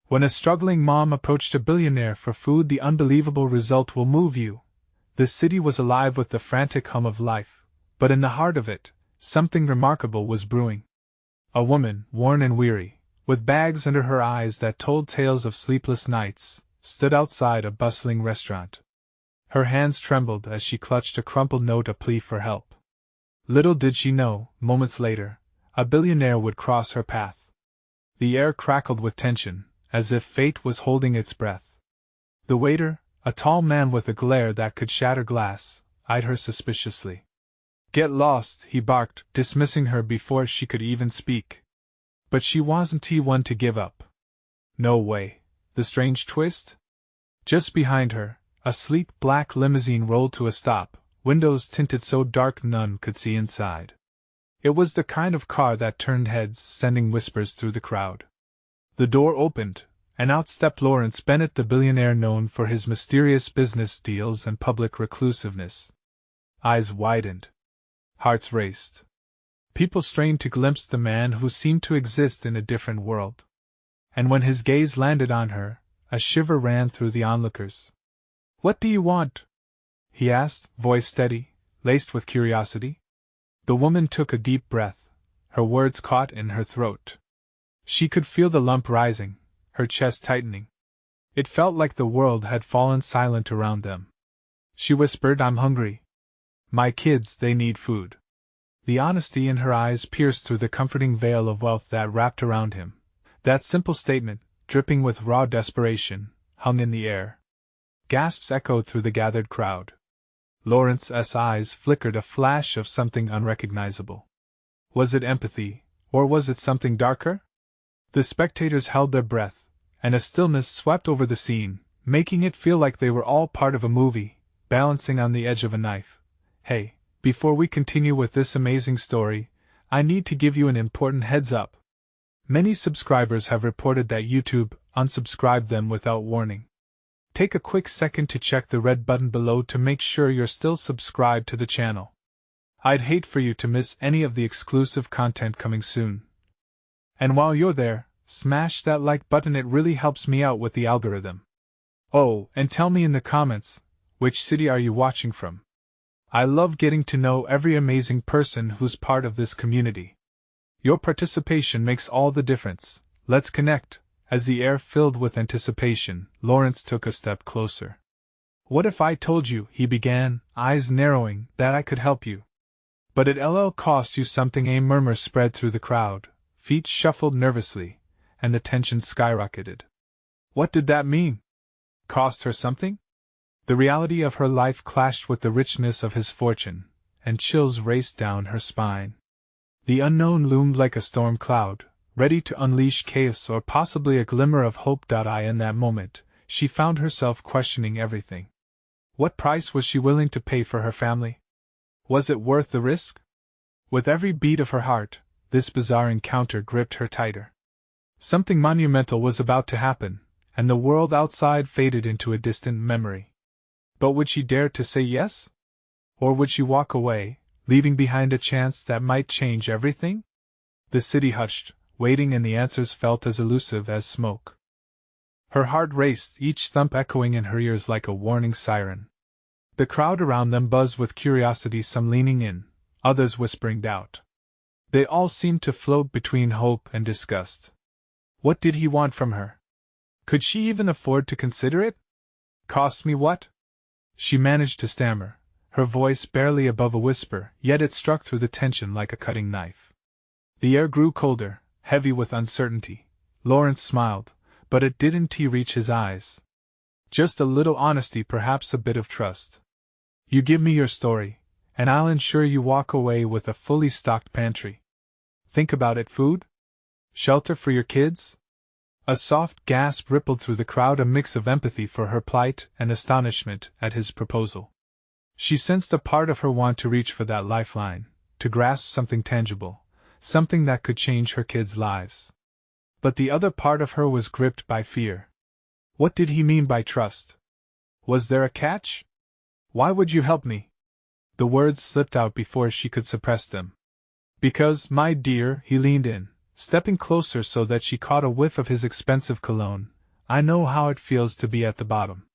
When a struggling mom approached a billionaire for food, the unbelievable result will move you. The city was alive with the frantic hum of life, but in the heart of it, something remarkable was brewing. A woman, worn and weary, with bags under her eyes that told tales of sleepless nights, stood outside a bustling restaurant. Her hands trembled as she clutched a crumpled note, a plea for help. Little did she know, moments later, a billionaire would cross her path. The air crackled with tension, as if fate was holding its breath. The waiter, a tall man with a glare that could shatter glass, eyed her suspiciously. "Get lost," he barked, dismissing her before she could even speak. But she wasn't one to give up. No way. The strange twist? Just behind her, a sleek black limousine rolled to a stop, windows tinted so dark none could see inside. It was the kind of car that turned heads, sending whispers through the crowd. The door opened, and out stepped Lawrence Bennett, the billionaire known for his mysterious business deals and public reclusiveness. Eyes widened. Hearts raced. People strained to glimpse the man who seemed to exist in a different world. And when his gaze landed on her, a shiver ran through the onlookers. "What do you want?" he asked, voice steady, laced with curiosity. The woman took a deep breath, her words caught in her throat. She could feel the lump rising, her chest tightening. It felt like the world had fallen silent around them. She whispered, "I'm hungry. My kids, they need food." The honesty in her eyes pierced through the comforting veil of wealth that wrapped around him. That simple statement, dripping with raw desperation, hung in the air. Gasps echoed through the gathered crowd. Lawrence's eyes flickered a flash of something unrecognizable. Was it empathy, or was it something darker? The spectators held their breath, and a stillness swept over the scene, making it feel like they were all part of a movie, balancing on the edge of a knife. "Hey, before we continue with this amazing story, I need to give you an important heads up. Many subscribers have reported that YouTube unsubscribed them without warning. Take a quick second to check the red button below to make sure you're still subscribed to the channel. I'd hate for you to miss any of the exclusive content coming soon. And while you're there, smash that like button, it really helps me out with the algorithm. Oh, and tell me in the comments, which city are you watching from? I love getting to know every amazing person who's part of this community. Your participation makes all the difference. Let's connect." As the air filled with anticipation, Lawrence took a step closer. "What if I told you," he began, eyes narrowing, "that I could help you? But it'll cost you something." A murmur spread through the crowd, feet shuffled nervously, and the tension skyrocketed. What did that mean? Cost her something? The reality of her life clashed with the richness of his fortune, and chills raced down her spine. The unknown loomed like a storm cloud, ready to unleash chaos or possibly a glimmer of hope. In that moment, she found herself questioning everything. What price was she willing to pay for her family? Was it worth the risk? With every beat of her heart, this bizarre encounter gripped her tighter. Something monumental was about to happen, and the world outside faded into a distant memory. But would she dare to say yes? Or would she walk away, leaving behind a chance that might change everything? The city hushed, waiting, and the answers felt as elusive as smoke. Her heart raced, each thump echoing in her ears like a warning siren. The crowd around them buzzed with curiosity, some leaning in, others whispering doubt. They all seemed to float between hope and disgust. What did he want from her? Could she even afford to consider it? "Cost me what?" she managed to stammer, her voice barely above a whisper, yet it struck through the tension like a cutting knife. The air grew colder, heavy with uncertainty. Lawrence smiled, but it didn't reach his eyes. "Just a little honesty, perhaps a bit of trust. You give me your story, and I'll ensure you walk away with a fully stocked pantry. Think about it: food? Shelter for your kids?" A soft gasp rippled through the crowd, a mix of empathy for her plight and astonishment at his proposal. She sensed a part of her want to reach for that lifeline, to grasp something tangible, something that could change her kids' lives. But the other part of her was gripped by fear. What did he mean by trust? Was there a catch? "Why would you help me?" The words slipped out before she could suppress them. "Because, my dear," he leaned in, stepping closer so that she caught a whiff of his expensive cologne, I know how it feels to be at the bottom.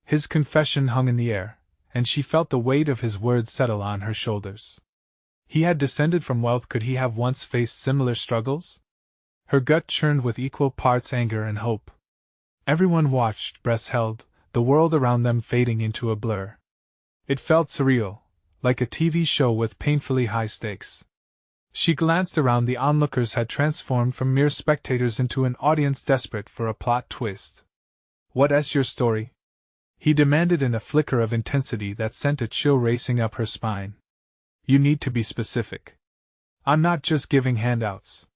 His confession hung in the air, and she felt the weight of his words settle on her shoulders. He had descended from wealth. Could he have once faced similar struggles? Her gut churned with equal parts anger and hope. Everyone watched, breaths held, the world around them fading into a blur. It felt surreal, like a TV show with painfully high stakes. She glanced around. The onlookers had transformed from mere spectators into an audience desperate for a plot twist. "What's your story?" he demanded in a flicker of intensity that sent a chill racing up her spine. "You need to be specific. I'm not just giving handouts.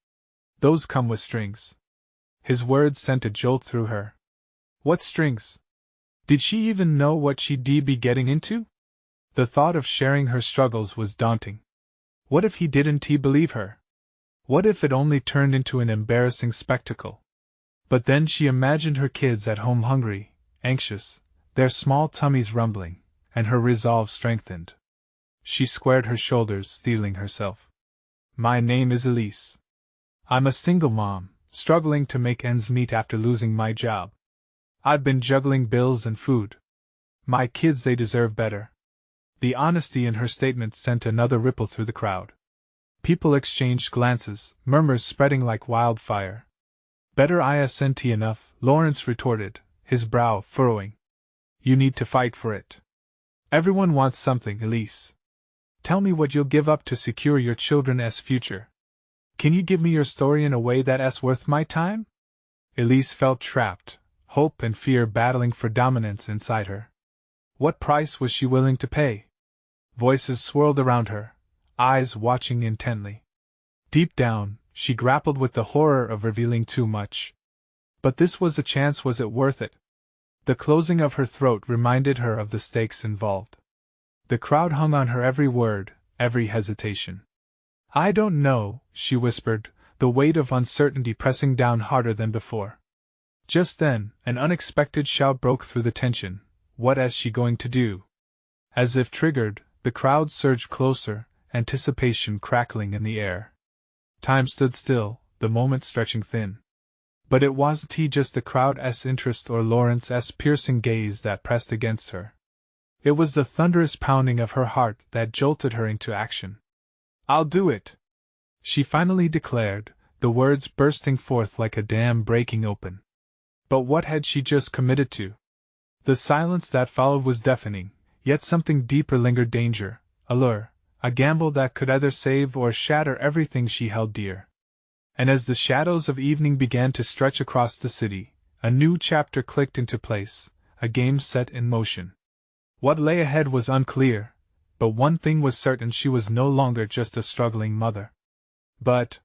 Those come with strings." His words sent a jolt through her. What strings? Did she even know what she'd be getting into? The thought of sharing her struggles was daunting. What if he didn't believe her? What if it only turned into an embarrassing spectacle? But then she imagined her kids at home, hungry, anxious, their small tummies rumbling, and her resolve strengthened. She squared her shoulders, steeling herself. "My name is Elise. I'm a single mom, struggling to make ends meet after losing my job. I've been juggling bills and food. My kids, they deserve better." The honesty in her statement sent another ripple through the crowd. People exchanged glances, murmurs spreading like wildfire. "Better isn't enough," Lawrence retorted, his brow furrowing. "You need to fight for it. Everyone wants something, Elise. Tell me what you'll give up to secure your children's future. Can you give me your story in a way that's worth my time?" Elise felt trapped, hope and fear battling for dominance inside her. What price was she willing to pay? Voices swirled around her, eyes watching intently. Deep down, she grappled with the horror of revealing too much. But this was a chance. Was it worth it? The closing of her throat reminded her of the stakes involved. The crowd hung on her every word, every hesitation. "I don't know," she whispered, the weight of uncertainty pressing down harder than before. Just then, an unexpected shout broke through the tension. What's she going to do? As if triggered, the crowd surged closer, anticipation crackling in the air. Time stood still, the moment stretching thin. But it wasn't just the crowd's interest or Lawrence's piercing gaze that pressed against her. It was the thunderous pounding of her heart that jolted her into action. "I'll do it!" she finally declared, the words bursting forth like a dam breaking open. But what had she just committed to? The silence that followed was deafening, yet something deeper lingered. Danger, allure, a gamble that could either save or shatter everything she held dear. And as the shadows of evening began to stretch across the city, a new chapter clicked into place, a game set in motion. What lay ahead was unclear, but one thing was certain: she was no longer just a struggling mother. But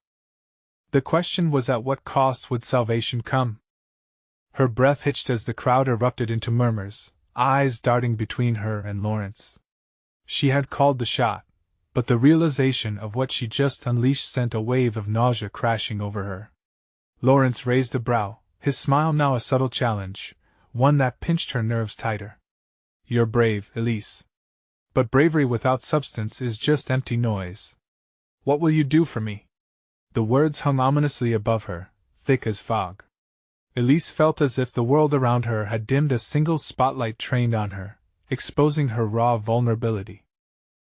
the question was, at what cost would salvation come? Her breath hitched as the crowd erupted into murmurs, eyes darting between her and Lawrence. She had called the shot, but the realization of what she just unleashed sent a wave of nausea crashing over her. Lawrence raised a brow, his smile now a subtle challenge, one that pinched her nerves tighter. "You're brave, Elise. But bravery without substance is just empty noise. What will you do for me?" The words hung ominously above her, thick as fog. Elise felt as if the world around her had dimmed. A single spotlight trained on her, exposing her raw vulnerability.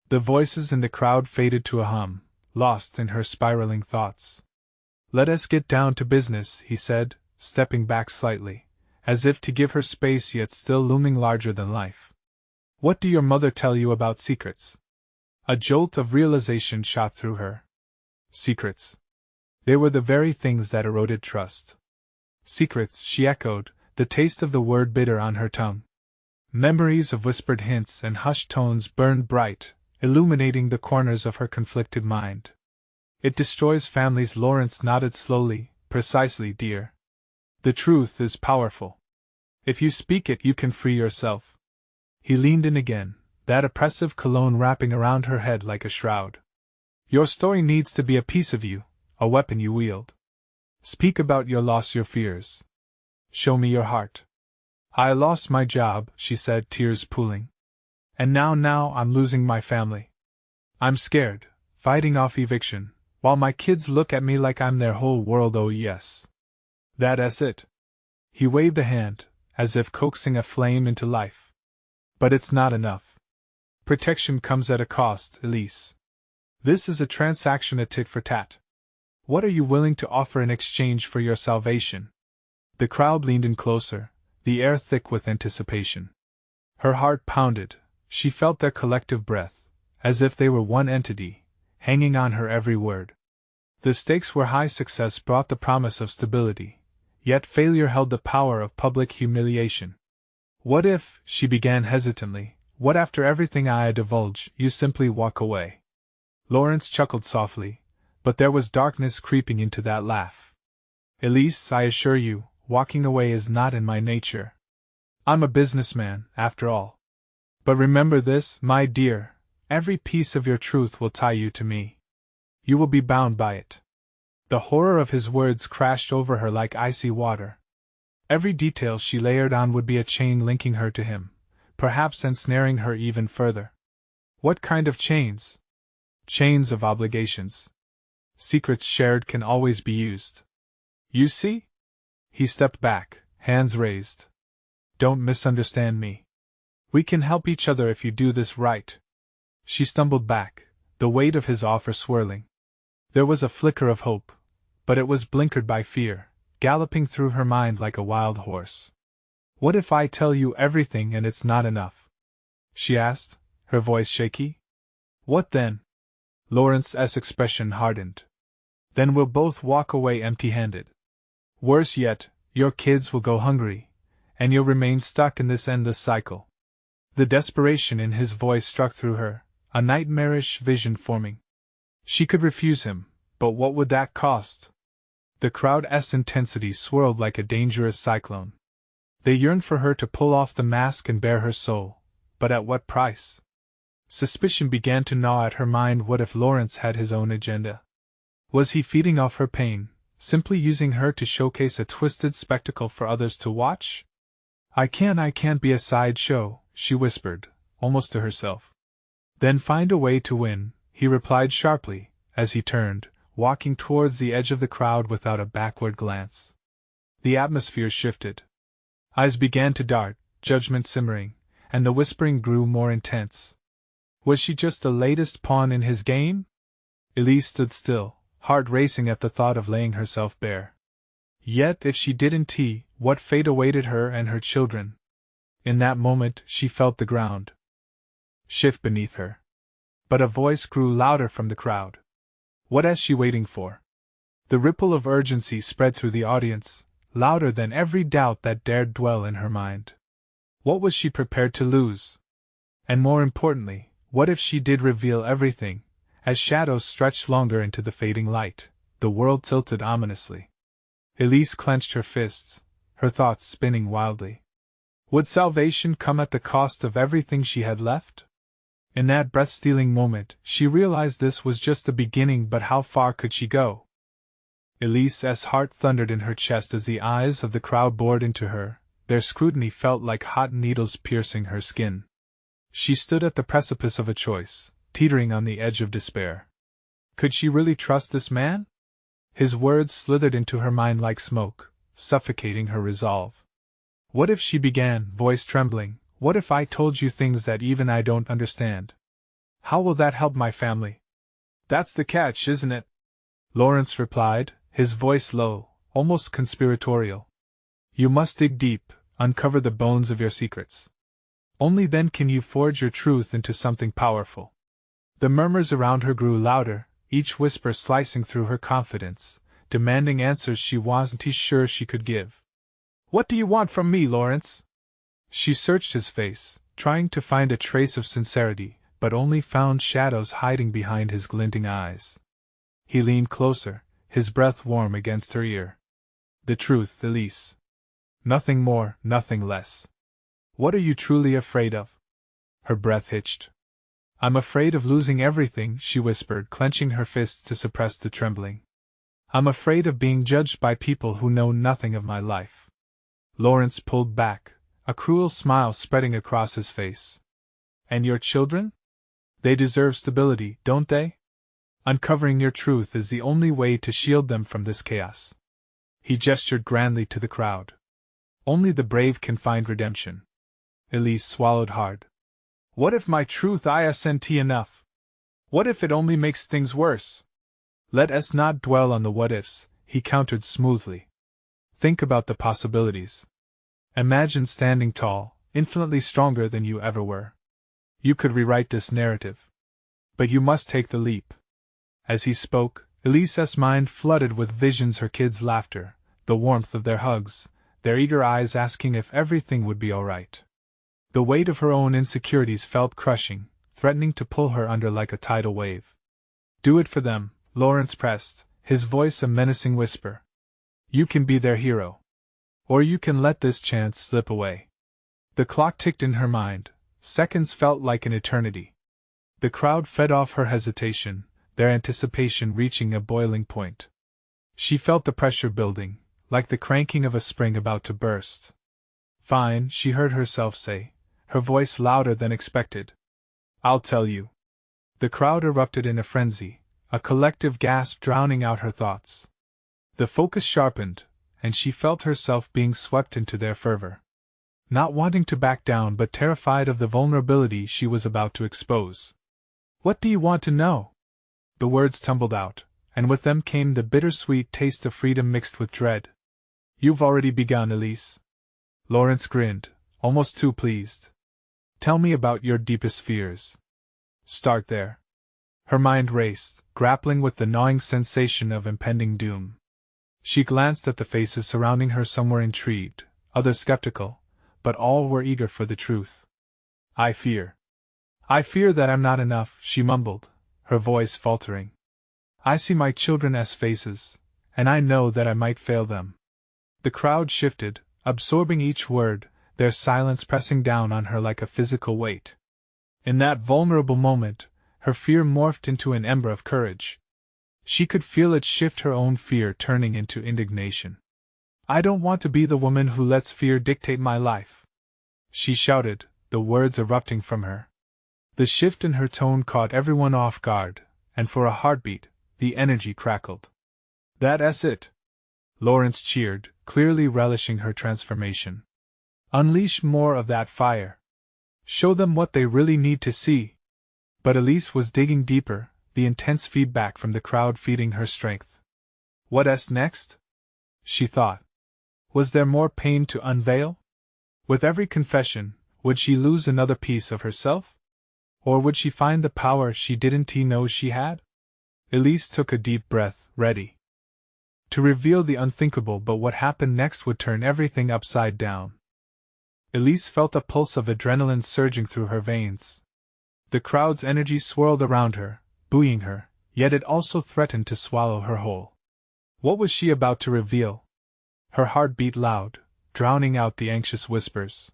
The voices in the crowd faded to a hum, lost in her spiraling thoughts. "Let us get down to business," he said, stepping back slightly, as if to give her space yet still looming larger than life. "What do your mother tell you about secrets?" A jolt of realization shot through her. Secrets. They were the very things that eroded trust. "Secrets," she echoed, the taste of the word bitter on her tongue. Memories of whispered hints and hushed tones burned bright, illuminating the corners of her conflicted mind. "It destroys families." Lawrence nodded slowly. "Precisely, dear. The truth is powerful. If you speak it, you can free yourself." He leaned in again, that oppressive cologne wrapping around her head like a shroud. "Your story needs to be a piece of you, a weapon you wield. Speak about your loss, your fears. Show me your heart." "I lost my job," she said, tears pooling. "And now I'm losing my family. I'm scared, fighting off eviction, while my kids look at me like I'm their whole world." "Oh yes. That's it." He waved a hand, as if coaxing a flame into life. But it's not enough. Protection comes at a cost, Elise. This is a transaction, a tit for tat. What are you willing to offer in exchange for your salvation? The crowd leaned in closer, the air thick with anticipation. Her heart pounded. She felt their collective breath, as if they were one entity, hanging on her every word. The stakes were high. Success brought the promise of stability, yet failure held the power of public humiliation. What if, she began hesitantly, what after everything I divulge, you simply walk away? Lawrence chuckled softly, but there was darkness creeping into that laugh. Elise, I assure you, walking away is not in my nature. I'm a businessman, after all. But remember this, my dear, every piece of your truth will tie you to me. You will be bound by it. The horror of his words crashed over her like icy water. Every detail she layered on would be a chain linking her to him, perhaps ensnaring her even further. What kind of chains? Chains of obligations. Secrets shared can always be used. You see? He stepped back, hands raised. Don't misunderstand me. We can help each other if you do this right. She stumbled back, the weight of his offer swirling. There was a flicker of hope, but it was blinkered by fear, galloping through her mind like a wild horse. What if I tell you everything and it's not enough? She asked, her voice shaky. What then? Lawrence's expression hardened. Then we'll both walk away empty-handed. Worse yet, your kids will go hungry, and you'll remain stuck in this endless cycle. The desperation in his voice struck through her, a nightmarish vision forming. She could refuse him, but what would that cost? The crowd's intensity swirled like a dangerous cyclone. They yearned for her to pull off the mask and bare her soul, but at what price? Suspicion began to gnaw at her mind. What if Lawrence had his own agenda? Was he feeding off her pain, simply using her to showcase a twisted spectacle for others to watch? I can't be a sideshow, she whispered, almost to herself. Then find a way to win, he replied sharply, as he turned, walking towards the edge of the crowd without a backward glance. The atmosphere shifted. Eyes began to dart, judgment simmering, and the whispering grew more intense. Was she just the latest pawn in his game? Elise stood still, heart racing at the thought of laying herself bare. Yet if she didn't, what fate awaited her and her children? In that moment she felt the ground shift beneath her. But a voice grew louder from the crowd. What is she waiting for? The ripple of urgency spread through the audience, louder than every doubt that dared dwell in her mind. What was she prepared to lose? And more importantly, what if she did reveal everything? As shadows stretched longer into the fading light, the world tilted ominously. Elise clenched her fists, her thoughts spinning wildly. Would salvation come at the cost of everything she had left? In that breath-stealing moment, she realized this was just the beginning, but how far could she go? Elise's heart thundered in her chest as the eyes of the crowd bored into her. Their scrutiny felt like hot needles piercing her skin. She stood at the precipice of a choice, teetering on the edge of despair. Could she really trust this man? His words slithered into her mind like smoke, suffocating her resolve. What if, she began, voice trembling, what if I told you things that even I don't understand? How will that help my family? That's the catch, isn't it? Lawrence replied, his voice low, almost conspiratorial. You must dig deep, uncover the bones of your secrets. Only then can you forge your truth into something powerful. The murmurs around her grew louder, each whisper slicing through her confidence, demanding answers she wasn't sure she could give. What do you want from me, Lawrence? She searched his face, trying to find a trace of sincerity, but only found shadows hiding behind his glinting eyes. He leaned closer, his breath warm against her ear. The truth, Elise. Nothing more, nothing less. What are you truly afraid of? Her breath hitched. I'm afraid of losing everything, she whispered, clenching her fists to suppress the trembling. I'm afraid of being judged by people who know nothing of my life. Lawrence pulled back, a cruel smile spreading across his face. And your children? They deserve stability, don't they? Uncovering your truth is the only way to shield them from this chaos. He gestured grandly to the crowd. Only the brave can find redemption. Elise swallowed hard. What if my truth isn't enough? What if it only makes things worse? Let us not dwell on the what-ifs, he countered smoothly. Think about the possibilities. Imagine standing tall, infinitely stronger than you ever were. You could rewrite this narrative. But you must take the leap. As he spoke, Elise's mind flooded with visions: her kids' laughter, the warmth of their hugs, their eager eyes asking if everything would be all right. The weight of her own insecurities felt crushing, threatening to pull her under like a tidal wave. Do it for them, Lawrence pressed, his voice a menacing whisper. You can be their hero. Or you can let this chance slip away. The clock ticked in her mind. Seconds felt like an eternity. The crowd fed off her hesitation, their anticipation reaching a boiling point. She felt the pressure building, like the cranking of a spring about to burst. Fine, she heard herself say, her voice louder than expected. I'll tell you. The crowd erupted in a frenzy, a collective gasp drowning out her thoughts. The focus sharpened, and she felt herself being swept into their fervor. Not wanting to back down but terrified of the vulnerability she was about to expose. What do you want to know? The words tumbled out, and with them came the bittersweet taste of freedom mixed with dread. You've already begun, Elise. Lawrence grinned, almost too pleased. Tell me about your deepest fears. Start there. Her mind raced, grappling with the gnawing sensation of impending doom. She glanced at the faces surrounding her. Some were intrigued, others skeptical, but all were eager for the truth. I fear that I'm not enough, she mumbled, her voice faltering. I see my children as faces, and I know that I might fail them. The crowd shifted, absorbing each word, their silence pressing down on her like a physical weight. In that vulnerable moment, her fear morphed into an ember of courage. She could feel it shift, her own fear turning into indignation. I don't want to be the woman who lets fear dictate my life, she shouted, the words erupting from her. The shift in her tone caught everyone off guard, and for a heartbeat, the energy crackled. That's it! Lawrence cheered, clearly relishing her transformation. Unleash more of that fire. Show them what they really need to see. But Elise was digging deeper, the intense feedback from the crowd feeding her strength. What's next? She thought. Was there more pain to unveil? With every confession, would she lose another piece of herself? Or would she find the power she didn't know she had? Elise took a deep breath, ready to reveal the unthinkable, but what happened next would turn everything upside down. Elise felt a pulse of adrenaline surging through her veins. The crowd's energy swirled around her, buoying her, yet it also threatened to swallow her whole. What was she about to reveal? Her heart beat loud, drowning out the anxious whispers.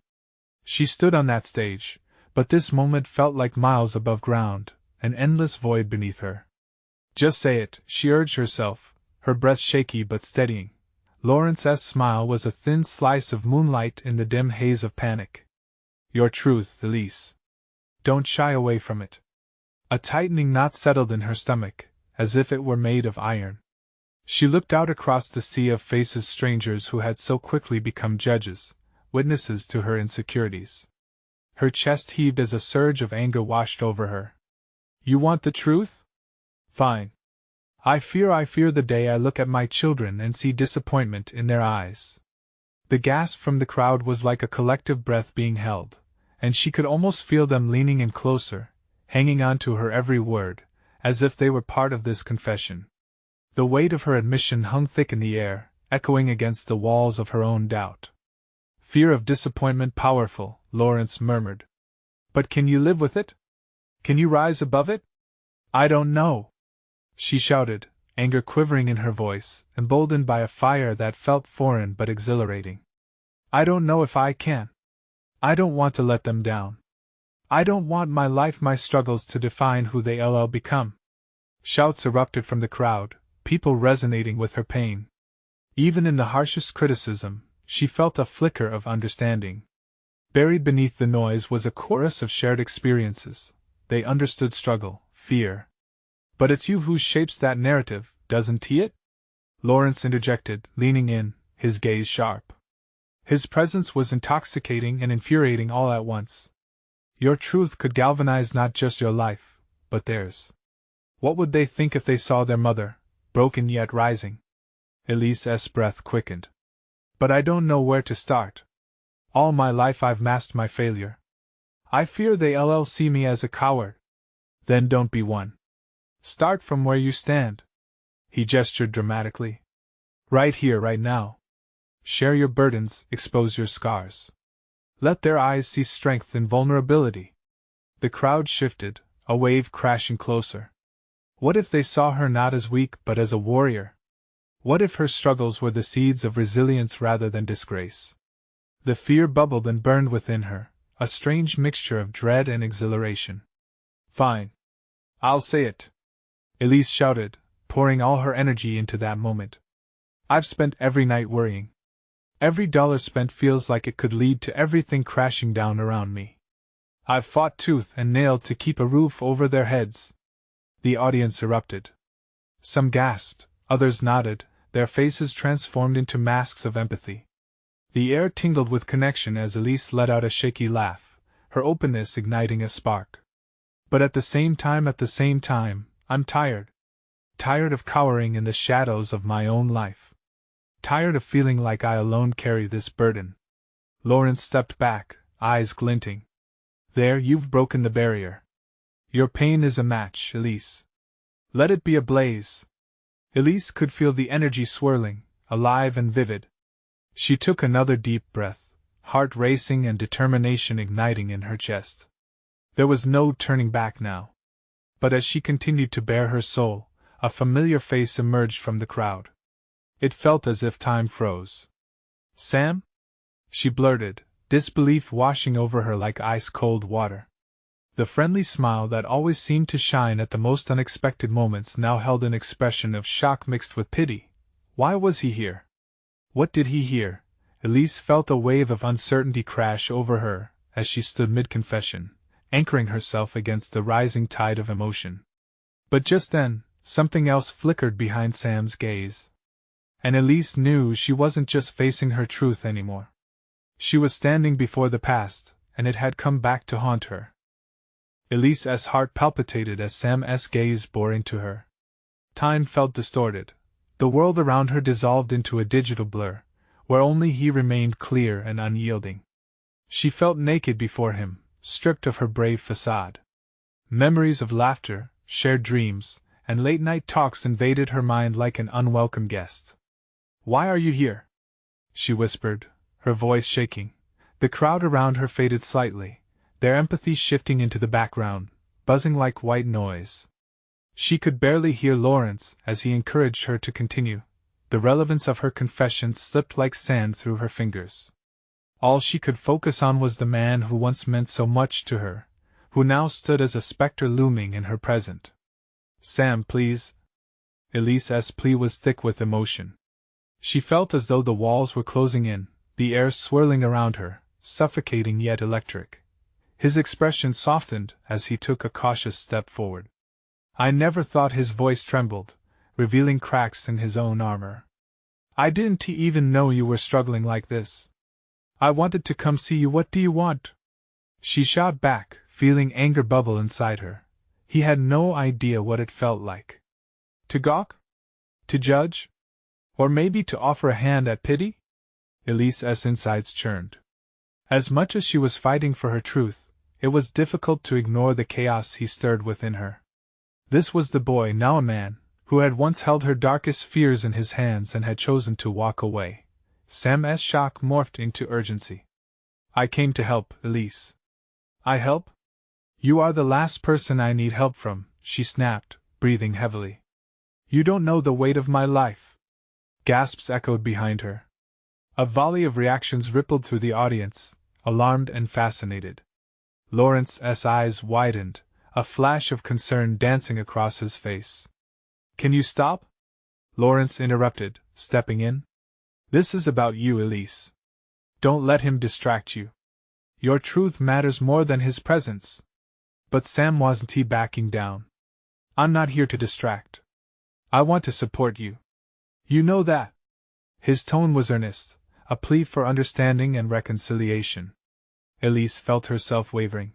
She stood on that stage, but this moment felt like miles above ground, an endless void beneath her. Just say it, she urged herself, her breath shaky but steadying. Lawrence's smile was a thin slice of moonlight in the dim haze of panic. Your truth, Elise. Don't shy away from it. A tightening knot settled in her stomach, as if it were made of iron. She looked out across the sea of faces, strangers who had so quickly become judges, witnesses to her insecurities. Her chest heaved as a surge of anger washed over her. You want the truth? Fine. I fear the day I look at my children and see disappointment in their eyes. The gasp from the crowd was like a collective breath being held, and she could almost feel them leaning in closer, hanging on to her every word, as if they were part of this confession. The weight of her admission hung thick in the air, echoing against the walls of her own doubt. Fear of disappointment powerful, Lawrence murmured. But can you live with it? Can you rise above it? I don't know, she shouted, anger quivering in her voice, emboldened by a fire that felt foreign but exhilarating. I don't know if I can. I don't want to let them down. I don't want my life, my struggles to define who they'll become. Shouts erupted from the crowd, people resonating with her pain. Even in the harshest criticism, she felt a flicker of understanding. Buried beneath the noise was a chorus of shared experiences. They understood struggle, fear. But it's you who shapes that narrative, doesn't it? Lawrence interjected, leaning in, his gaze sharp. His presence was intoxicating and infuriating all at once. Your truth could galvanize not just your life, but theirs. What would they think if they saw their mother, broken yet rising? Elise's breath quickened. But I don't know where to start. All my life I've masked my failure. I fear they'll see me as a coward. Then don't be one. Start from where you stand. He gestured dramatically. Right here, right now. Share your burdens, expose your scars. Let their eyes see strength in vulnerability. The crowd shifted, a wave crashing closer. What if they saw her not as weak but as a warrior? What if her struggles were the seeds of resilience rather than disgrace? The fear bubbled and burned within her, a strange mixture of dread and exhilaration. Fine. I'll say it. Elise shouted, pouring all her energy into that moment. I've spent every night worrying. Every dollar spent feels like it could lead to everything crashing down around me. I've fought tooth and nail to keep a roof over their heads. The audience erupted. Some gasped, others nodded, their faces transformed into masks of empathy. The air tingled with connection as Elise let out a shaky laugh, her openness igniting a spark. But at the same time, I'm tired. Tired of cowering in the shadows of my own life. Tired of feeling like I alone carry this burden. Lawrence stepped back, eyes glinting. There, you've broken the barrier. Your pain is a match, Elise. Let it be ablaze. Elise could feel the energy swirling, alive and vivid. She took another deep breath, heart racing and determination igniting in her chest. There was no turning back now. But as she continued to bare her soul, a familiar face emerged from the crowd. It felt as if time froze. Sam? She blurted, disbelief washing over her like ice-cold water. The friendly smile that always seemed to shine at the most unexpected moments now held an expression of shock mixed with pity. Why was he here? What did he hear? Elise felt a wave of uncertainty crash over her as she stood mid-confession, anchoring herself against the rising tide of emotion. But just then, something else flickered behind Sam's gaze. And Elise knew she wasn't just facing her truth anymore. She was standing before the past, and it had come back to haunt her. Elise's heart palpitated as Sam's gaze bore into her. Time felt distorted. The world around her dissolved into a digital blur, where only he remained clear and unyielding. She felt naked before him, stripped of her brave facade. Memories of laughter, shared dreams, and late-night talks invaded her mind like an unwelcome guest. "Why are you here?" she whispered, her voice shaking. The crowd around her faded slightly, their empathy shifting into the background, buzzing like white noise. She could barely hear Lawrence as he encouraged her to continue. The relevance of her confession slipped like sand through her fingers. All she could focus on was the man who once meant so much to her, who now stood as a specter looming in her present. "Sam, please." Elise's plea was thick with emotion. She felt as though the walls were closing in, the air swirling around her, suffocating yet electric. His expression softened as he took a cautious step forward. "I never thought." His voice trembled, revealing cracks in his own armor. "I didn't even know you were struggling like this. I wanted to come see you. What do you want?" She shot back, feeling anger bubble inside her. He had no idea what it felt like. To gawk? To judge? Or maybe to offer a hand at pity? Elise's insides churned. As much as she was fighting for her truth, it was difficult to ignore the chaos he stirred within her. This was the boy, now a man, who had once held her darkest fears in his hands and had chosen to walk away. Sam's shock morphed into urgency. "I came to help, Elise." "I help? You are the last person I need help from," she snapped, breathing heavily. "You don't know the weight of my life." Gasps echoed behind her. A volley of reactions rippled through the audience, alarmed and fascinated. Lawrence's eyes widened, a flash of concern dancing across his face. "Can you stop?" Lawrence interrupted, stepping in. "This is about you, Elise. Don't let him distract you. Your truth matters more than his presence." But Sam wasn't backing down. "I'm not here to distract. I want to support you. You know that." His tone was earnest, a plea for understanding and reconciliation. Elise felt herself wavering.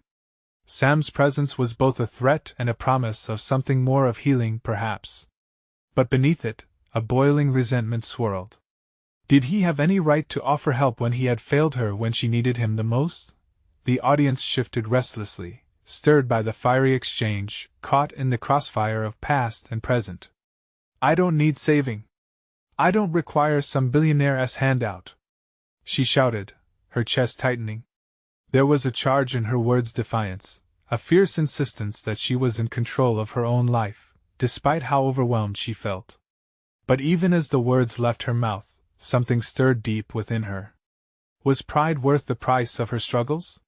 Sam's presence was both a threat and a promise of something more, of healing, perhaps. But beneath it, a boiling resentment swirled. Did he have any right to offer help when he had failed her when she needed him the most? The audience shifted restlessly, stirred by the fiery exchange, caught in the crossfire of past and present. "I don't need saving. I don't require some billionaire's handout," she shouted, her chest tightening. There was a charge in her words' defiance, a fierce insistence that she was in control of her own life, despite how overwhelmed she felt. But even as the words left her mouth, something stirred deep within her. Was pride worth the price of her struggles?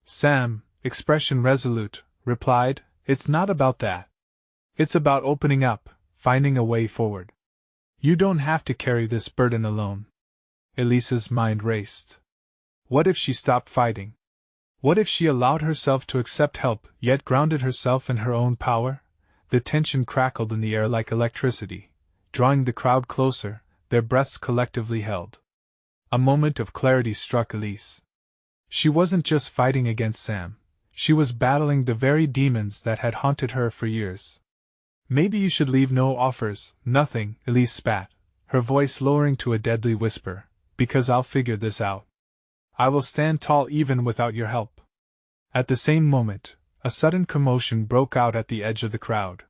Sam, expression resolute, replied, "It's not about that. It's about opening up, finding a way forward. You don't have to carry this burden alone." Elise's mind raced. What if she stopped fighting? What if she allowed herself to accept help, yet grounded herself in her own power? The tension crackled in the air like electricity, drawing the crowd closer, their breaths collectively held. A moment of clarity struck Elise. She wasn't just fighting against Sam, she was battling the very demons that had haunted her for years. "Maybe you should leave no offers, nothing," Elise spat, her voice lowering to a deadly whisper, "because I'll figure this out. I will stand tall even without your help." At the same moment, a sudden commotion broke out at the edge of the crowd.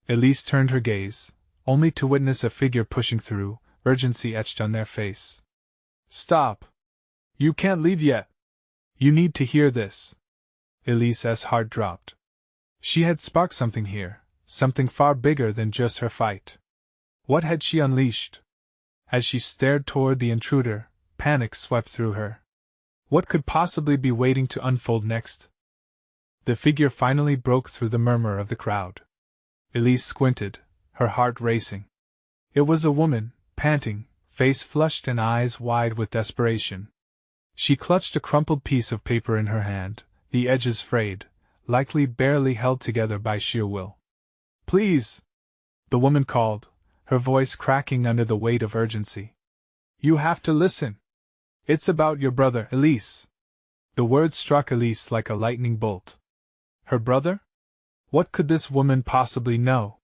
Elise turned her gaze, only to witness a figure pushing through, urgency etched on their face. "Stop! You can't leave yet! You need to hear this." Elise's heart dropped. She had sparked something here, something far bigger than just her fight. What had she unleashed? As she stared toward the intruder, panic swept through her. What could possibly be waiting to unfold next? The figure finally broke through the murmur of the crowd. Elise squinted, her heart racing. It was a woman, panting, face flushed and eyes wide with desperation. She clutched a crumpled piece of paper in her hand, the edges frayed, likely barely held together by sheer will. "Please!" the woman called, her voice cracking under the weight of urgency. "You have to listen. It's about your brother, Elise." The words struck Elise like a lightning bolt. Her brother? What could this woman possibly know?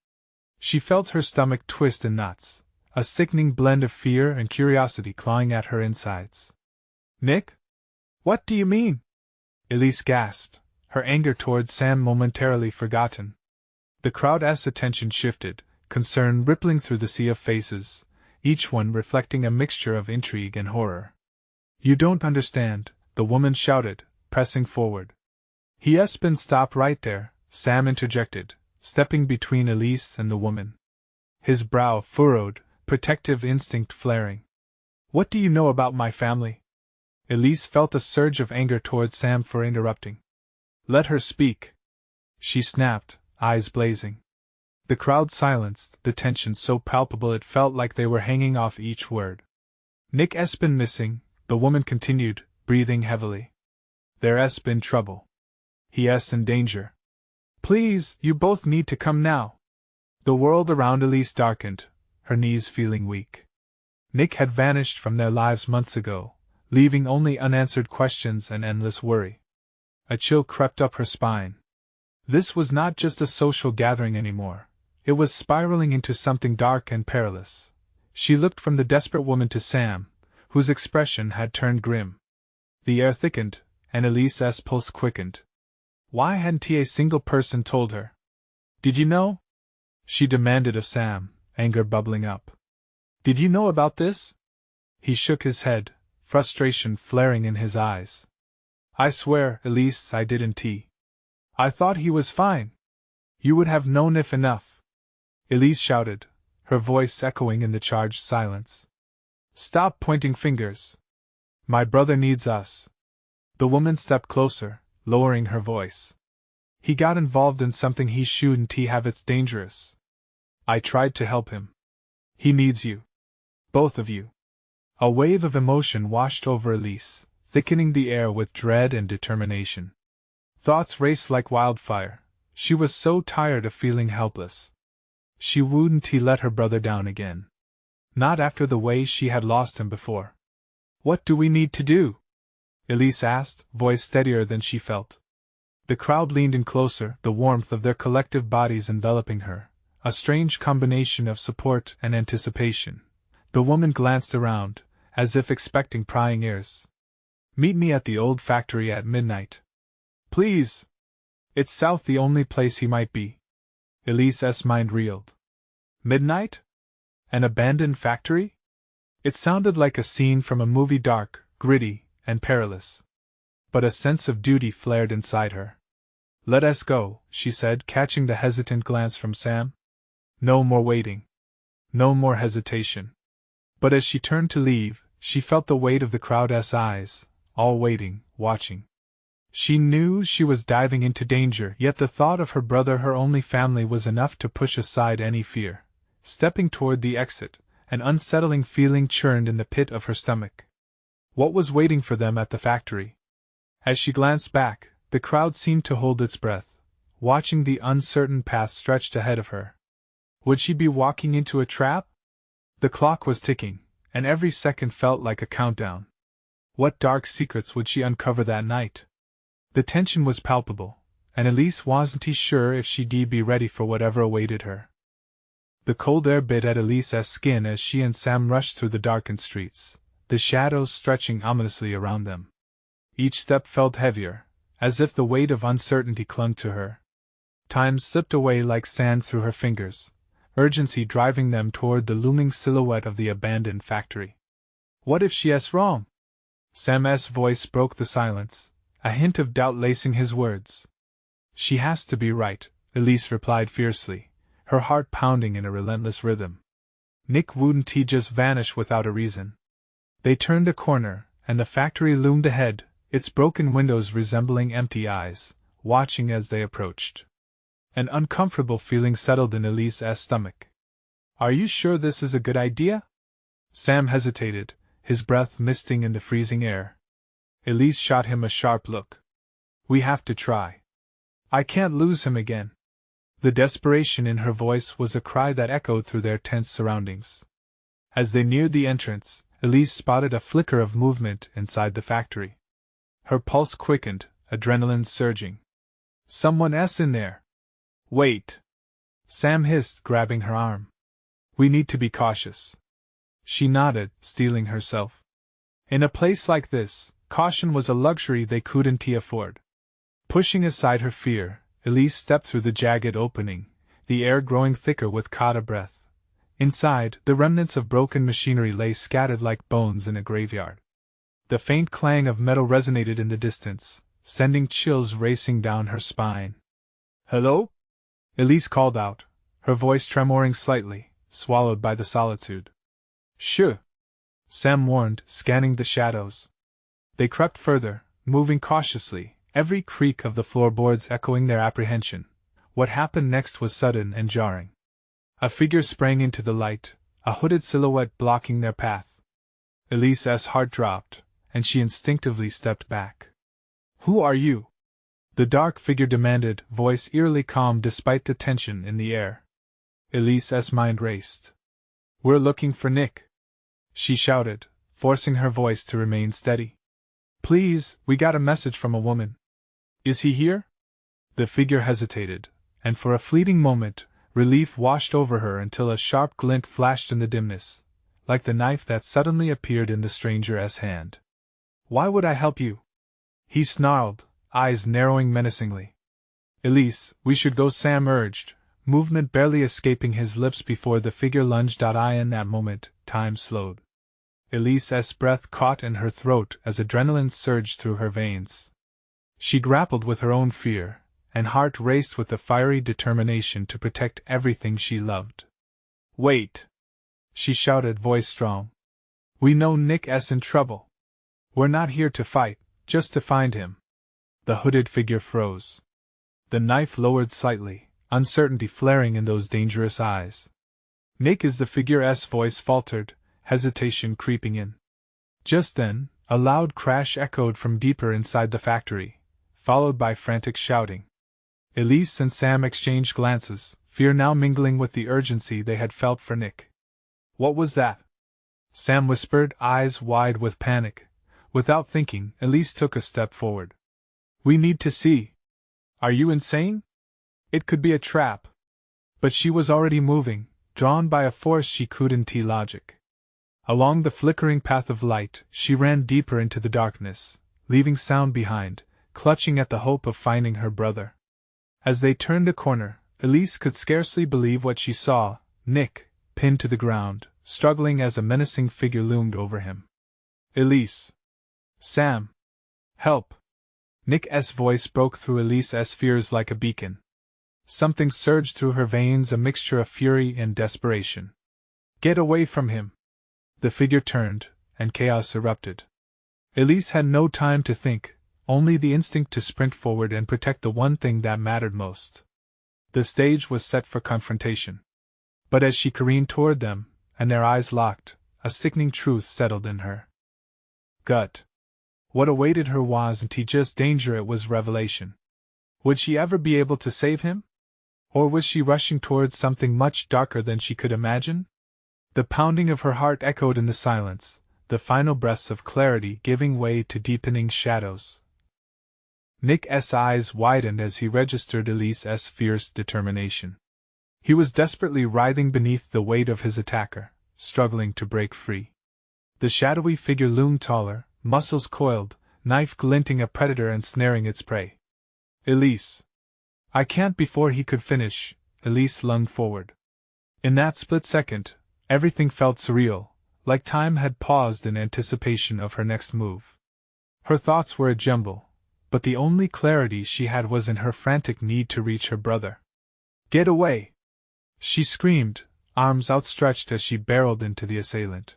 She felt her stomach twist in knots, a sickening blend of fear and curiosity clawing at her insides. "Nick? What do you mean?" Elise gasped, her anger towards Sam momentarily forgotten. The crowd's attention shifted, concern rippling through the sea of faces, each one reflecting a mixture of intrigue and horror. "You don't understand," the woman shouted, pressing forward. "He been stop right there," Sam interjected, stepping between Elise and the woman. His brow furrowed, protective instinct flaring. "What do you know about my family?" Elise felt a surge of anger towards Sam for interrupting. "Let her speak," she snapped, eyes blazing. The crowd silenced, the tension so palpable it felt like they were hanging off each word. "Nick's been missing," the woman continued, breathing heavily. "There's been trouble. He's in danger. Please, you both need to come now." The world around Elise darkened, her knees feeling weak. Nick had vanished from their lives months ago, leaving only unanswered questions and endless worry. A chill crept up her spine. This was not just a social gathering anymore. It was spiraling into something dark and perilous. She looked from the desperate woman to Sam, whose expression had turned grim. The air thickened, and Elise's pulse quickened. Why hadn't a single person told her? "Did you know?" she demanded of Sam, anger bubbling up. "Did you know about this?" He shook his head, frustration flaring in his eyes. "I swear, Elise, I didn't. I thought he was fine. You would have known if enough." Elise shouted, her voice echoing in the charged silence. "Stop pointing fingers. My brother needs us." The woman stepped closer, lowering her voice. "He got involved in something he shouldn't have. It's dangerous. I tried to help him. He needs you. Both of you." A wave of emotion washed over Elise, thickening the air with dread and determination. Thoughts raced like wildfire. She was so tired of feeling helpless. She wouldn't let her brother down again. Not after the way she had lost him before. What do we need to do? Elise asked, voice steadier than she felt. The crowd leaned in closer, the warmth of their collective bodies enveloping her, a strange combination of support and anticipation. The woman glanced around, as if expecting prying ears. Meet me at the old factory at midnight. Please! It's south the only place he might be. Elise's mind reeled. Midnight? An abandoned factory? It sounded like a scene from a movie, dark, gritty, and perilous. But a sense of duty flared inside her. Let us go, she said, catching the hesitant glance from Sam. No more waiting. No more hesitation. But as she turned to leave, she felt the weight of the crowd's eyes, all waiting, watching. She knew she was diving into danger, yet the thought of her brother, her only family, was enough to push aside any fear. Stepping toward the exit, an unsettling feeling churned in the pit of her stomach. What was waiting for them at the factory? As she glanced back, the crowd seemed to hold its breath, watching the uncertain path stretched ahead of her. Would she be walking into a trap? The clock was ticking, and every second felt like a countdown. What dark secrets would she uncover that night? The tension was palpable, and Elise wasn't sure if she'd be ready for whatever awaited her. The cold air bit at Elise's skin as she and Sam rushed through the darkened streets, the shadows stretching ominously around them. Each step felt heavier, as if the weight of uncertainty clung to her. Time slipped away like sand through her fingers, urgency driving them toward the looming silhouette of the abandoned factory. What if she's wrong? Sam's voice broke the silence, a hint of doubt lacing his words. She has to be right, Elise replied fiercely, her heart pounding in a relentless rhythm. Nick wouldn't just vanish without a reason. They turned a corner, and the factory loomed ahead, its broken windows resembling empty eyes, watching as they approached. An uncomfortable feeling settled in Elise's stomach. Are you sure this is a good idea? Sam hesitated, his breath misting in the freezing air. Elise shot him a sharp look. We have to try. I can't lose him again. The desperation in her voice was a cry that echoed through their tense surroundings. As they neared the entrance, Elise spotted a flicker of movement inside the factory. Her pulse quickened, adrenaline surging. Someone's in there. Wait! Sam hissed, grabbing her arm. We need to be cautious. She nodded, steeling herself. In a place like this, caution was a luxury they couldn't afford. Pushing aside her fear, Elise stepped through the jagged opening, the air growing thicker with caught breath. Inside, the remnants of broken machinery lay scattered like bones in a graveyard. The faint clang of metal resonated in the distance, sending chills racing down her spine. Hello? Elise called out, her voice tremoring slightly, swallowed by the solitude. Shh! Sam warned, scanning the shadows. They crept further, moving cautiously, every creak of the floorboards echoing their apprehension. What happened next was sudden and jarring. A figure sprang into the light, a hooded silhouette blocking their path. Elise's heart dropped, and she instinctively stepped back. Who are you? The dark figure demanded, voice eerily calm despite the tension in the air. Elise's mind raced. We're looking for Nick, she shouted, forcing her voice to remain steady. Please, we got a message from a woman. Is he here? The figure hesitated, and for a fleeting moment, relief washed over her until a sharp glint flashed in the dimness, like the knife that suddenly appeared in the stranger's hand. Why would I help you? He snarled, eyes narrowing menacingly. Elise, we should go, Sam urged, movement barely escaping his lips before the figure lunged out. In that moment, time slowed. Elise's breath caught in her throat as adrenaline surged through her veins. She grappled with her own fear, and heart raced with the fiery determination to protect everything she loved. Wait! She shouted, voice strong. We know Nick's in trouble. We're not here to fight, just to find him. The hooded figure froze. The knife lowered slightly, uncertainty flaring in those dangerous eyes. Nick is the figure's voice faltered, hesitation creeping in. Just then, a loud crash echoed from deeper inside the factory, followed by frantic shouting. Elise and Sam exchanged glances, fear now mingling with the urgency they had felt for Nick. What was that? Sam whispered, eyes wide with panic. Without thinking, Elise took a step forward. We need to see. Are you insane? It could be a trap. But she was already moving, drawn by a force she couldn't logic. Along the flickering path of light, she ran deeper into the darkness, leaving Sound behind, clutching at the hope of finding her brother. As they turned a corner, Elise could scarcely believe what she saw: Nick, pinned to the ground, struggling as a menacing figure loomed over him. Elise! Sam! Help! Nick's voice broke through Elise's fears like a beacon. Something surged through her veins, a mixture of fury and desperation. Get away from him! The figure turned, and chaos erupted. Elise had no time to think, only the instinct to sprint forward and protect the one thing that mattered most. The stage was set for confrontation. But as she careened toward them, and their eyes locked, a sickening truth settled in her gut. What awaited her wasn't just danger, it was revelation. Would she ever be able to save him? Or was she rushing towards something much darker than she could imagine? The pounding of her heart echoed in the silence, the final breaths of clarity giving way to deepening shadows. Nick's eyes widened as he registered Elise's fierce determination. He was desperately writhing beneath the weight of his attacker, struggling to break free. The shadowy figure loomed taller, muscles coiled, knife glinting, a predator ensnaring its prey. Elise! I can't! Before he could finish, Elise lunged forward. In that split second, everything felt surreal, like time had paused in anticipation of her next move. Her thoughts were a jumble, but the only clarity she had was in her frantic need to reach her brother. Get away! She screamed, arms outstretched as she barreled into the assailant.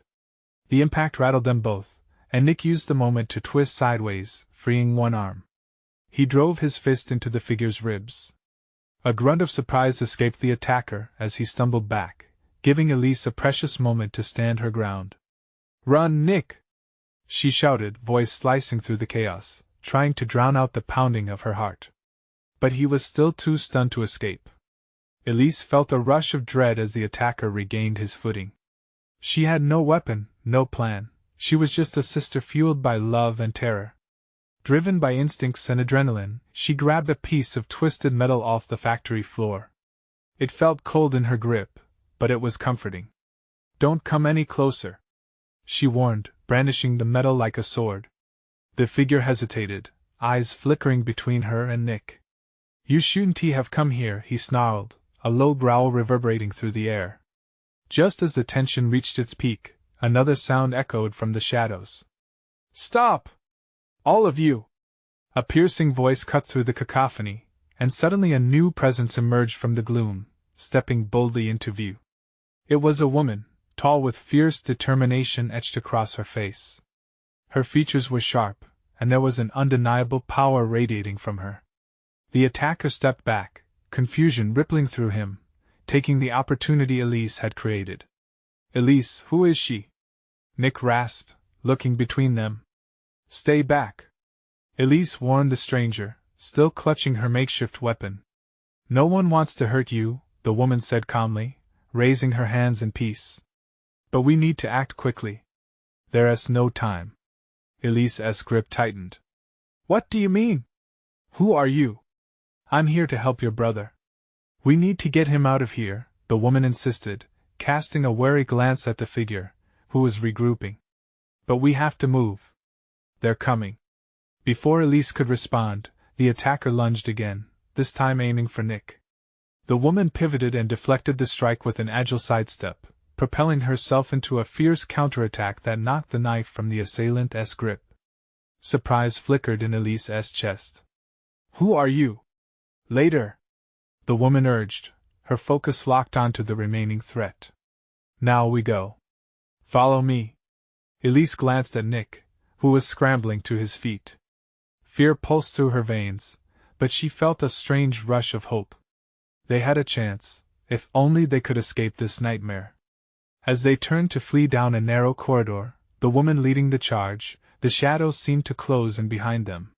The impact rattled them both, and Nick used the moment to twist sideways, freeing one arm. He drove his fist into the figure's ribs. A grunt of surprise escaped the attacker as he stumbled back, giving Elise a precious moment to stand her ground. Run, Nick! She shouted, voice slicing through the chaos, trying to drown out the pounding of her heart. But he was still too stunned to escape. Elise felt a rush of dread as the attacker regained his footing. She had no weapon, no plan. She was just a sister fueled by love and terror. Driven by instincts and adrenaline, she grabbed a piece of twisted metal off the factory floor. It felt cold in her grip, but it was comforting. Don't come any closer, she warned, brandishing the metal like a sword. The figure hesitated, eyes flickering between her and Nick. You shouldn't have come here, he snarled, a low growl reverberating through the air. Just as the tension reached its peak, another sound echoed from the shadows. Stop! All of you! A piercing voice cut through the cacophony, and suddenly a new presence emerged from the gloom, stepping boldly into view. It was a woman, tall with fierce determination etched across her face. Her features were sharp, and there was an undeniable power radiating from her. The attacker stepped back, confusion rippling through him, taking the opportunity Elise had created. Elise, who is she? Nick rasped, looking between them. Stay back, Elise warned the stranger, still clutching her makeshift weapon. No one wants to hurt you, the woman said calmly, raising her hands in peace. But we need to act quickly. There's no time. Elise's grip tightened. What do you mean? Who are you? I'm here to help your brother. We need to get him out of here, the woman insisted, casting a wary glance at the figure, who was regrouping. But we have to move. They're coming. Before Elise could respond, the attacker lunged again, this time aiming for Nick. The woman pivoted and deflected the strike with an agile sidestep, propelling herself into a fierce counterattack that knocked the knife from the assailant's grip. Surprise flickered in Elise's chest. Who are you? Later, the woman urged, her focus locked onto the remaining threat. Now we go. Follow me. Elise glanced at Nick, who was scrambling to his feet. Fear pulsed through her veins, but she felt a strange rush of hope. They had a chance, if only they could escape this nightmare. As they turned to flee down a narrow corridor, the woman leading the charge, the shadows seemed to close in behind them.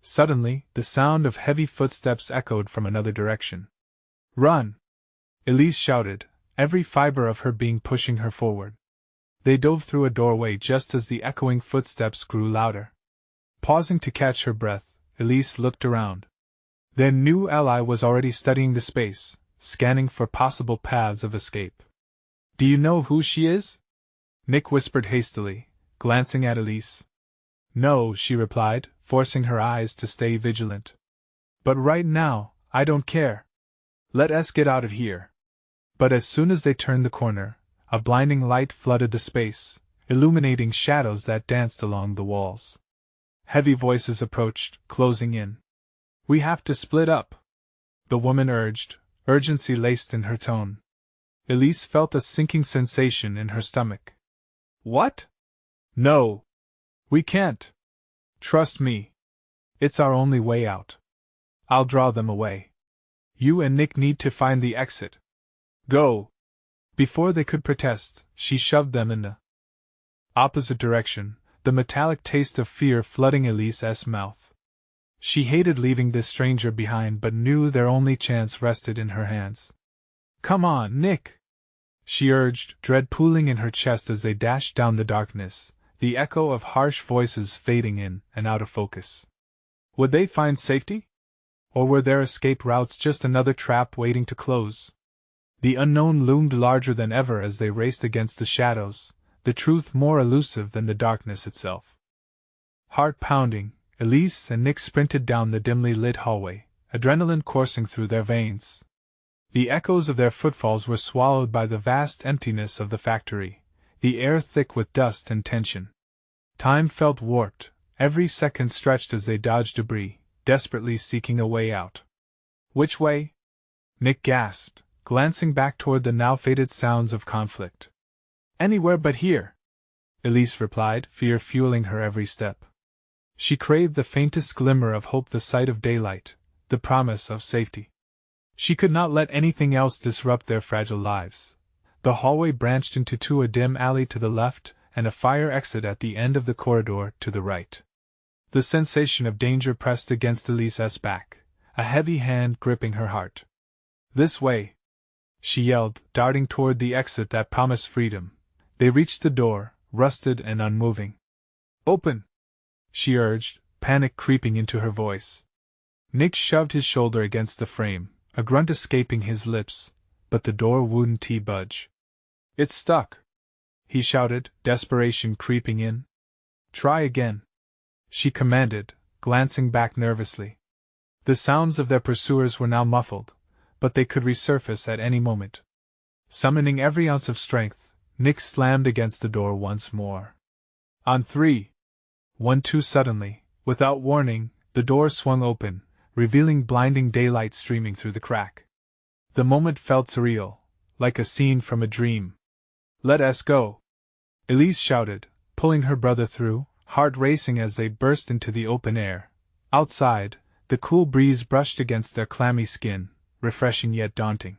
Suddenly, the sound of heavy footsteps echoed from another direction. Run! Elise shouted, every fiber of her being pushing her forward. They dove through a doorway just as the echoing footsteps grew louder. Pausing to catch her breath, Elise looked around. Their new ally was already studying the space, scanning for possible paths of escape. "Do you know who she is?" Nick whispered hastily, glancing at Elise. "No," she replied, forcing her eyes to stay vigilant. "But right now, I don't care. Let us get out of here." But as soon as they turned the corner, a blinding light flooded the space, illuminating shadows that danced along the walls. Heavy voices approached, closing in. "We have to split up," the woman urged, urgency laced in her tone. Elise felt a sinking sensation in her stomach. "What? No. We can't. Trust me. It's our only way out. I'll draw them away. You and Nick need to find the exit. Go." Before they could protest, she shoved them in the opposite direction, the metallic taste of fear flooding Elise's mouth. She hated leaving this stranger behind but knew their only chance rested in her hands. "Come on, Nick," she urged, dread pooling in her chest as they dashed down the darkness, the echo of harsh voices fading in and out of focus. Would they find safety? Or were their escape routes just another trap waiting to close? The unknown loomed larger than ever as they raced against the shadows, the truth more elusive than the darkness itself. Heart pounding, Elise and Nick sprinted down the dimly lit hallway, adrenaline coursing through their veins. The echoes of their footfalls were swallowed by the vast emptiness of the factory, the air thick with dust and tension. Time felt warped, every second stretched as they dodged debris, desperately seeking a way out. "Which way?" Nick gasped, glancing back toward the now faded sounds of conflict. "Anywhere but here," Elise replied, fear fueling her every step. She craved the faintest glimmer of hope, the sight of daylight, the promise of safety. She could not let anything else disrupt their fragile lives. The hallway branched into two, a dim alley to the left and a fire exit at the end of the corridor to the right. The sensation of danger pressed against Elise's back, a heavy hand gripping her heart. "This way!" she yelled, darting toward the exit that promised freedom. They reached the door, rusted and unmoving. "Open!" she urged, panic creeping into her voice. Nick shoved his shoulder against the frame, a grunt escaping his lips, but the door wouldn't budge. "It's stuck!" he shouted, desperation creeping in. "Try again," she commanded, glancing back nervously. The sounds of their pursuers were now muffled, but they could resurface at any moment. Summoning every ounce of strength, Nick slammed against the door once more. "On 3! 1, 2!" Suddenly, without warning, the door swung open, revealing blinding daylight streaming through the crack. The moment felt surreal, like a scene from a dream. "Let us go!" Elise shouted, pulling her brother through, heart racing as they burst into the open air. Outside, the cool breeze brushed against their clammy skin, refreshing yet daunting.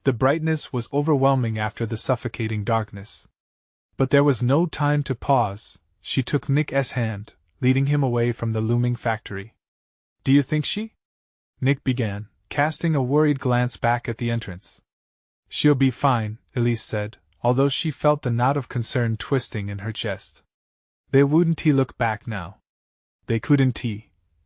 The brightness was overwhelming after the suffocating darkness. But there was no time to pause. She took Nick's hand, leading him away from the looming factory. "Do you think she?" Nick began, casting a worried glance back at the entrance. "She'll be fine," Elise said, although she felt the knot of concern twisting in her chest. They wouldn't look back now. They couldn't.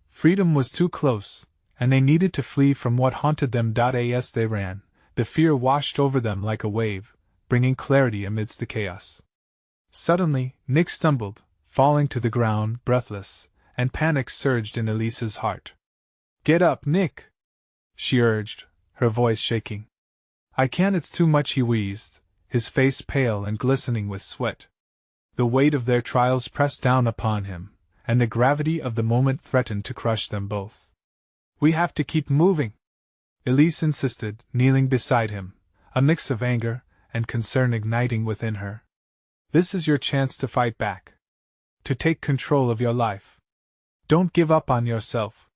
Freedom was too close, and they needed to flee from what haunted them. As they ran, the fear washed over them like a wave, bringing clarity amidst the chaos. Suddenly, Nick stumbled, falling to the ground, breathless, and panic surged in Elise's heart. "Get up, Nick!" she urged, her voice shaking. "I can't, it's too much," he wheezed, his face pale and glistening with sweat. The weight of their trials pressed down upon him, and the gravity of the moment threatened to crush them both. "We have to keep moving," Elise insisted, kneeling beside him, a mix of anger and concern igniting within her. "This is your chance to fight back. To take control of your life. Don't give up on yourself."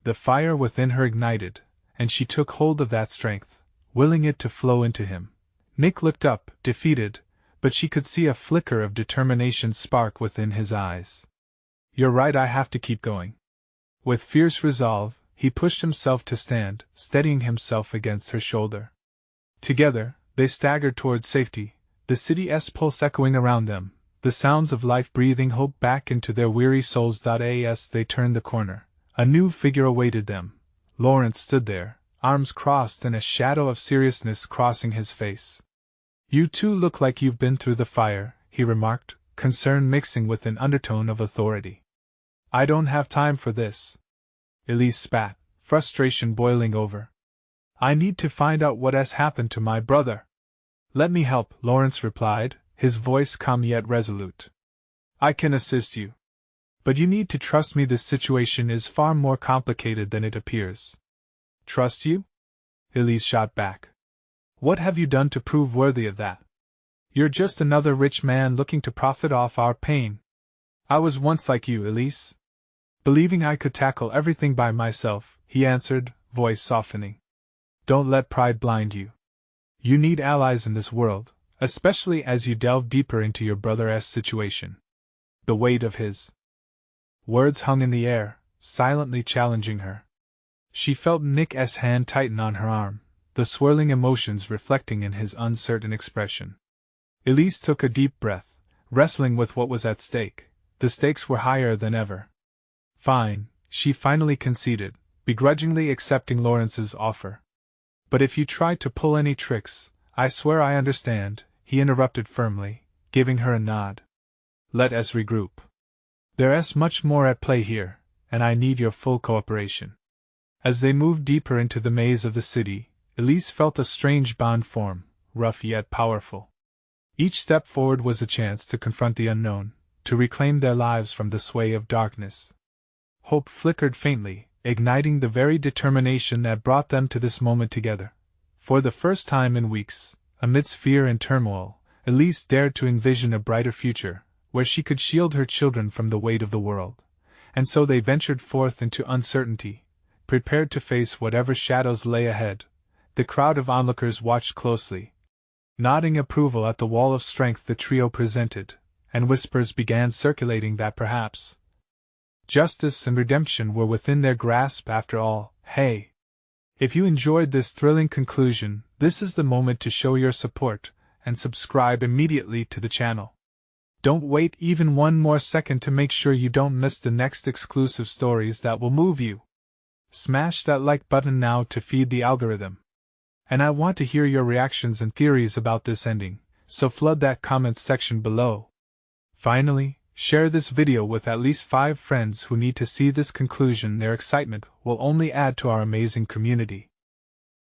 The fire within her ignited, and she took hold of that strength, willing it to flow into him. Nick looked up, defeated, but she could see a flicker of determination spark within his eyes. "You're right, I have to keep going." With fierce resolve, he pushed himself to stand, steadying himself against her shoulder. Together, they staggered toward safety, the city's pulse echoing around them, the sounds of life breathing hope back into their weary souls. As they turned the corner, a new figure awaited them. Lawrence stood there, arms crossed and a shadow of seriousness crossing his face. "You two look like you've been through the fire," he remarked, concern mixing with an undertone of authority. "I don't have time for this." Elise spat, frustration boiling over. "I need to find out what has happened to my brother." "Let me help," Lawrence replied, his voice calm yet resolute. "I can assist you. But you need to trust me. This situation is far more complicated than it appears." "Trust you?" Elise shot back. "What have you done to prove worthy of that? You're just another rich man looking to profit off our pain." "I was once like you, Elise, believing I could tackle everything by myself," he answered, voice softening. "Don't let pride blind you. You need allies in this world, especially as you delve deeper into your brother's situation." The weight of his words hung in the air, silently challenging her. She felt Nick's hand tighten on her arm, the swirling emotions reflecting in his uncertain expression. Elise took a deep breath, wrestling with what was at stake. The stakes were higher than ever. "Fine," she finally conceded, begrudgingly accepting Lawrence's offer. "But if you try to pull any tricks, I swear I understand," he interrupted firmly, giving her a nod. "Let us regroup. There's much more at play here, and I need your full cooperation." As they moved deeper into the maze of the city, Elise felt a strange bond form, rough yet powerful. Each step forward was a chance to confront the unknown, to reclaim their lives from the sway of darkness. Hope flickered faintly, igniting the very determination that brought them to this moment together. For the first time in weeks, amidst fear and turmoil, Elise dared to envision a brighter future, where she could shield her children from the weight of the world. And so they ventured forth into uncertainty, prepared to face whatever shadows lay ahead. The crowd of onlookers watched closely, nodding approval at the wall of strength the trio presented, and whispers began circulating that perhaps justice and redemption were within their grasp after all. Hey! If you enjoyed this thrilling conclusion, this is the moment to show your support, and subscribe immediately to the channel. Don't wait even one more second to make sure you don't miss the next exclusive stories that will move you. Smash that like button now to feed the algorithm. And I want to hear your reactions and theories about this ending, so flood that comments section below. Finally, share this video with at least 5 friends who need to see this conclusion. Their excitement will only add to our amazing community.